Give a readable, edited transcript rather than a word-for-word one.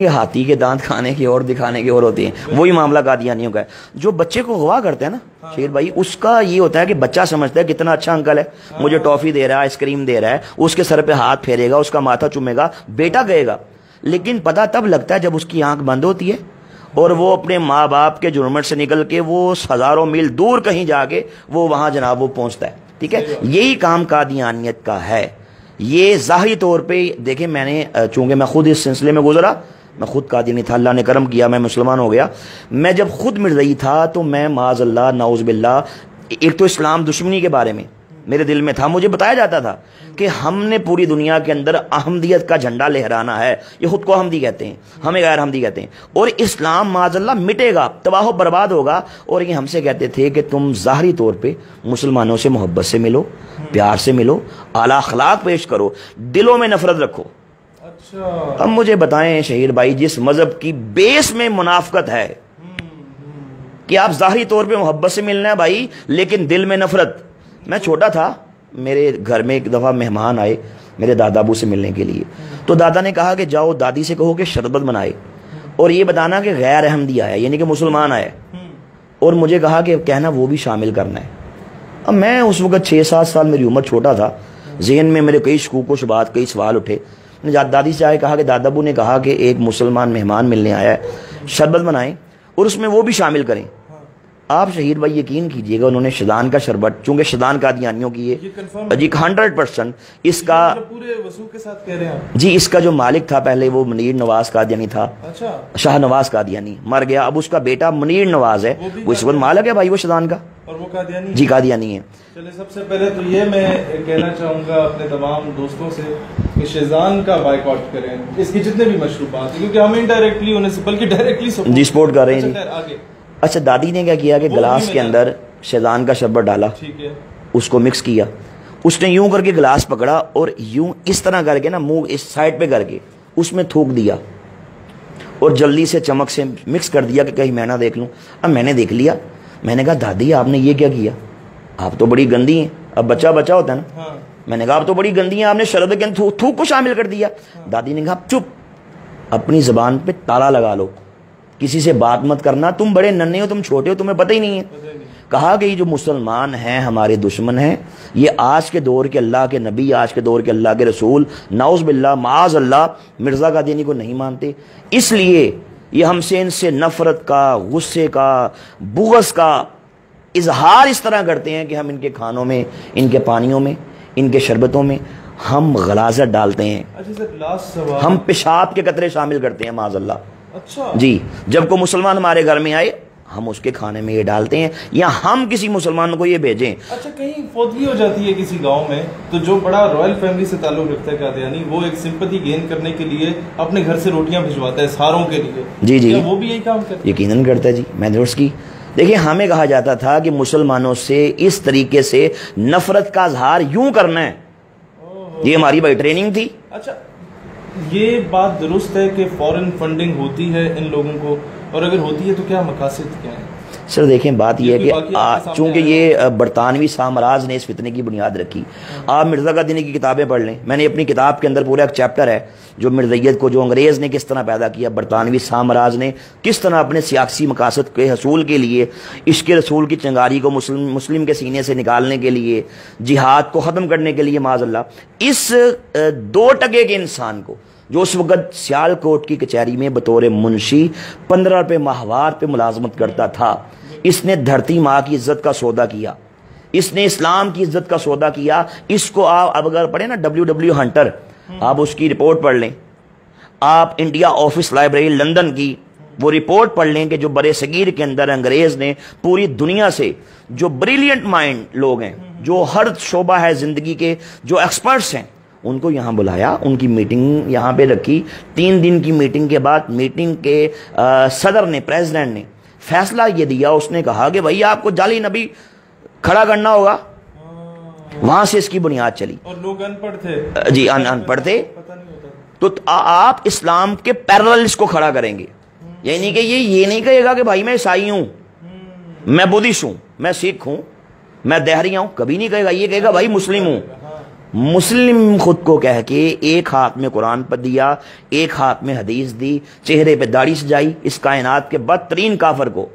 کہ ہاتھی کے دانت کھانے کی اور دکھانے کی اور ہوتی ہیں، وہی معاملہ قادیانیوں کا ہے۔ جو بچے کو اغوا کرتے ہیں نا شیر بھائی، اس کا یہ ہوتا ہے کہ بچہ سمجھتا ہے کتنا اچھا انکل ہے، مجھے ٹافی دے رہا ہے، آئس کریم دے رہا ہے، اس کے سر پہ ہاتھ پھیرے گا، اس کا ماتھا چومے گا، بیٹا کہے گا۔ لیکن پتہ تب لگتا ہے جب اس کی آنکھ بند ہوتی ہے اور وہ اپنے ماں باپ کے جرمٹ سے نکل کے وہ ہزاروں میل دور کہیں جا کے وہ وہاں جناب وہ پہنچتا ہے۔ ٹھیک ہے، یہی کام قادیانیت کا ہے۔ یہ ظاہری طور پہ دیکھیں، میں نے چونکہ میں خود اس سلسلے میں گزرا، میں خود قادیانی تھا، اللہ نے کرم کیا، میں مسلمان ہو گیا۔ میں جب خود مرزئی تھا تو میں معاذ اللہ نعوذ باللہ، ایک تو اسلام دشمنی کے بارے میں میرے دل میں تھا، مجھے بتایا جاتا تھا کہ ہم نے پوری دنیا کے اندر احمدیت کا جھنڈا لہرانا ہے، یہ خود کو احمدی کہتے ہیں، ہمیں غیر احمدی کہتے ہیں، اور اسلام معاذ اللہ مٹے گا، تباہ و برباد ہوگا۔ اور یہ ہم سے کہتے تھے کہ تم ظاہری طور پہ مسلمانوں سے محبت سے ملو، پیار سے ملو، اعلیٰ اخلاق پیش کرو، دلوں میں نفرت رکھو۔ اب مجھے بتائیں شہیر بھائی، جس مذہب کی بیس میں منافقت ہے کہ آپ ظاہری طور پہ محبت سے ملنا ہے بھائی لیکن دل میں نفرت۔ میں چھوٹا تھا، میرے گھر میں ایک دفعہ مہمان آئے میرے دادا ابو سے ملنے کے لیے، تو دادا نے کہا کہ جاؤ دادی سے کہو کہ شربت بنائے اور یہ بتانا کہ غیر احمدی آیا، یعنی کہ مسلمان آیا، اور مجھے کہا کہ کہنا وہ بھی شامل کرنا ہے۔ اب میں اس وقت 6-7 سال میری عمر، چھوٹا تھا، ذہن میں میرے کئی شکوک و شبہات، کئی سوال اٹھے۔ دادی سے آئے کہا کہ دادا ابو نے کہا کہ ایک مسلمان مہمان ملنے آیا ہے، شربت بنائیں اور اس میں وہ بھی شامل کریں۔ آپ شہید بھائی یقین کیجئے گا، انہوں نے شدان کا شربت، چونکہ شدان قادیانیوں کی ہے جی 100%، اس کا پورے وضوح کے ساتھ کہہ رہے ہیں جی، اس کا جو مالک تھا پہلے وہ منیر نواز قادیانی تھا، شاہ نواز قادیانی مر گیا، اب اس کا بیٹا منیر نواز ہے، وہ اس وقت مالک ہے بھائی وہ شدان کا، اور وہ قادیانی جی قادیانی ہے۔ چلے سب سے پہلے تو یہ میں کہنا چاہوں گا اپنے تمام دوستوں سے کہ شیزان کا بائیکاٹ کریں، اس کی جتنے بھی مشروبات ہیں، کیونکہ ہم انڈائریکٹلی ہونے سے بلکہ ڈائریکٹلی جی سپورٹ کر رہے ہیں جی۔ اچھا، دادی نے کیا کیا کہ گلاس کے اندر شیزان کا شربت ڈالا، اس کو مکس کیا، اس نے یوں کر کے گلاس پکڑا اور یوں اس طرح کر کے نا منہ اس سائڈ پہ کر کے اس میں تھوک دیا اور جلدی سے چمک سے مکس کر دیا کہ کہیں میں نہ دیکھ لوں۔ اب میں نے دیکھ لیا، میں نے کہا دادی آپ نے یہ کیا کیا، آپ تو بڑی گندی ہیں۔ اب بچہ بچہ ہوتا ہے نا، میں نے کہا آپ تو بڑی گندی ہیں، آپ نے شربت کے اندر تھوک کو شامل کر دیا۔ دادی نے کہا چپ، اپنی زبان پہ تالا لگا لو، کسی سے بات مت کرنا، تم بڑے ننھے ہو، تم چھوٹے ہو، تمہیں پتہ ہی نہیں ہے۔ کہا کہ یہ جو مسلمان ہیں ہمارے دشمن ہیں، یہ آج کے دور کے اللہ کے نبی، آج کے دور کے اللہ کے رسول نعوذ باللہ معاذ اللہ مرزا قادیانی کو نہیں مانتے، اس لیے یہ ہم سے ان سے نفرت کا، غصے کا، بغض کا اظہار اس طرح کرتے ہیں کہ ہم ان کے کھانوں میں، ان کے پانیوں میں، ان کے شربتوں میں ہم غلاظت ڈالتے ہیں، ہم پیشاب کے قطرے شامل کرتے ہیں معاذ اللہ۔ جی، جب کوئی مسلمان ہمارے گھر میں آئے ہم اس کے کھانے میں یہ ڈالتے ہیں، یا ہم کسی مسلمان کو یہ بھیجیں۔ اچھا، کہیں فوتگی ہو جاتی ہے کسی گاؤں میں تو جو بڑا رائل فیملی سے تعلق رکھتا ہے قادیانی، وہ ایک سمپتھی گین کرنے کے لیے اپنے گھر سے روٹیاں بھجواتا ہے ساروں کے لیے، جی جی، وہ بھی یہی کام کرتا ہے؟ یقیناً کرتا ہے جی، میں نے اس کی دیکھیں، ہمیں کہا جاتا تھا کہ مسلمانوں سے اس طریقے سے نفرت کا اظہار یوں کرنا ہے، یہ ہماری بھائی ٹریننگ تھی۔ اچھا، یہ بات درست ہے کہ فورن فنڈنگ ہوتی ہے ان لوگوں کو، اور اگر ہوتی ہے تو کیا مقاصد کیا ہیں؟ سر دیکھیں، بات یہ ہے کہ چونکہ یہ برطانوی سامراج نے اس فتنے کی بنیاد رکھی، آپ مرزا قادیانی کی کتابیں پڑھ لیں، میں نے اپنی کتاب کے اندر پورا ایک چیپٹر ہے جو مرزائیت کو، جو انگریز نے کس طرح پیدا کیا، برطانوی سامراج نے کس طرح اپنے سیاسی مقاصد کے حصول کے لیے، عشق رسول کی چنگاری کو مسلم کے سینے سے نکالنے کے لیے، جہاد کو ختم کرنے کے لیے معاذ اللہ، اس 2 ٹکے کے انسان کو جو اس وقت سیال کوٹ کی کچہری میں بطور منشی 15 روپے ماہوار پہ ملازمت کرتا تھا، اس نے دھرتی ماں کی عزت کا سودا کیا، اس نے اسلام کی عزت کا سودا کیا۔ اس کو آپ اب اگر پڑھیں نا WW ہنٹر، آپ اس کی رپورٹ پڑھ لیں، آپ انڈیا آفس لائبریری لندن کی وہ رپورٹ پڑھ لیں کہ جو برے صغیر کے اندر انگریز نے پوری دنیا سے جو بریلینٹ مائنڈ لوگ ہیں، جو ہر شعبہ ہے زندگی کے، جو ایکسپرٹس ہیں، ان کو یہاں بلایا، ان کی میٹنگ یہاں پہ رکھی۔ 3 دن کی میٹنگ کے بعد میٹنگ کے صدر نے، پریزیڈنٹ نے فیصلہ یہ دیا، اس نے کہا کہ بھائی آپ کو جعلی نبی کھڑا کرنا ہوگا، وہاں سے اس کی بنیاد چلی۔ اور لوگ ان پڑھ تھے جی، ان پڑھ تھے، تو آپ اسلام کے پیرلل اس کو کھڑا کریں گے، یعنی کہ یہ نہیں کہے گا کہ بھائی میں عیسائی ہوں، میں بدھسٹ ہوں، میں سکھ ہوں، میں دہریہ ہوں، کبھی نہیں کہے گا، یہ کہے گا بھائی مسلم ہوں، مسلم خود کو کہہ کے ایک ہاتھ میں قرآن پر دیا، ایک ہاتھ میں حدیث دی، چہرے پہ داڑھی سجائی، اس کائنات کے بدترین کافر کو